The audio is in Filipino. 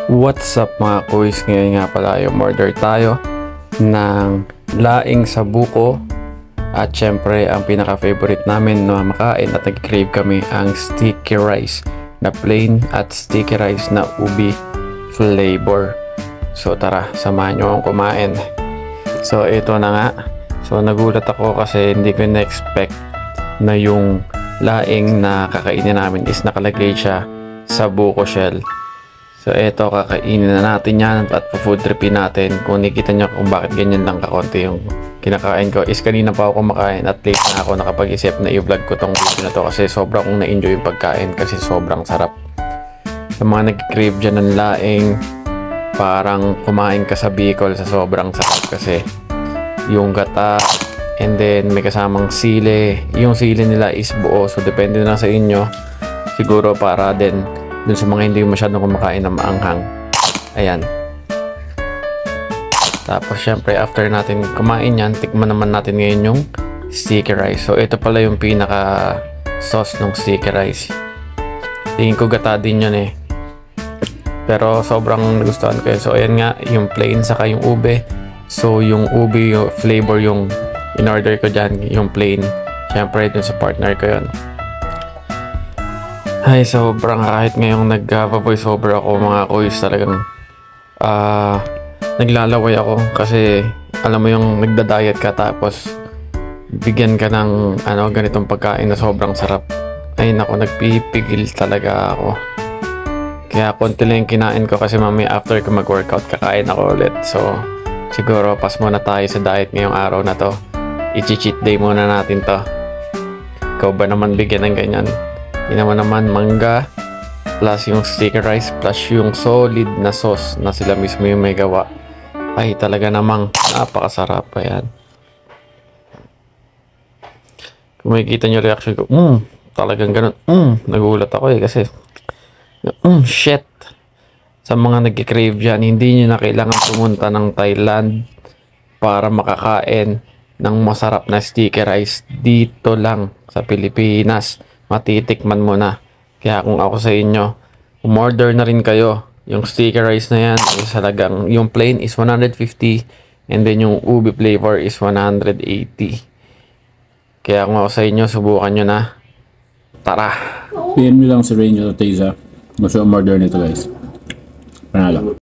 What's up mga kuys? Ngayon nga pala yung order tayo ng laing sa buko. At syempre ang pinaka favorite namin na makain at nag-crave kami ang sticky rice na plain at sticky rice na ubi flavor. So tara, samahan nyo akong kumain. So ito na nga. So nagulat ako kasi hindi ko na-expect na yung laing na kakainin namin is nakalagay siya sa buko shell. So eto, kakainin na natin yan at food tripin natin. Kung nakikita nyo kung bakit ganyan lang kakonti yung kinakain ko is kanina pa ako kumakain at late na ako nakapag-isip na i-vlog ko tong video na to kasi sobrang kong na-enjoy yung pagkain kasi sobrang sarap. Sa mga nag-crave dyan ng laing, parang kumain ka sa Bicol sa sobrang sarap kasi yung gata and then may kasamang sili. Yung sili nila is buo, so depende na sa inyo siguro para din dun sa mga hindi masyadong kumakain ng maanghang. Ayan. Tapos syempre after natin kumain yan, tikman naman natin ngayon yung sticky rice. So ito pala yung pinaka sauce ng sticky rice. Tingin ko gata din yun eh, pero sobrang nagustuhan ko yun. So ayan nga, yung plain saka yung ube. So yung ube yung flavor yung in-order ko dyan, yung plain. Syempre dun sa partner ko yun. Ay, sobrang kahit ngayong nag-voice over ako mga kuys, talagang naglalaway ako kasi alam mo yung nagda-diet ka tapos bigyan ka ng ganitong pagkain na sobrang sarap. Ay nako, nagpipigil talaga ako. Kaya konti lang yung kinain ko kasi mamaya after ko mag-workout kakain ako ulit. So siguro pas muna tayo sa diet ngayong araw na to. I-cheat day muna natin to. Ikaw ba naman bigyan ng ganyan? Ginawa naman mangga plus yung sticky rice plus yung solid na sauce na sila mismo yung may gawa. Ay talaga namang napakasarap. Ayan. Kung makikita nyo reaction ko, talagang ganun. Nagulat ako eh kasi shit. Sa mga nag-crave dyan, hindi nyo na kailangan pumunta ng Thailand para makakain ng masarap na sticky rice. Dito lang sa Pilipinas matitikman mo na. Kaya kung ako sa inyo, umorder na rin kayo. Yung sticky rice na yan is halagang, yung plain is 150 and then yung ubi flavor is 180. Kaya kung ako sa inyo, subukan nyo na. Tara! PM nyo lang si Rain o Teza. Gusto umorder nito guys. Panalo.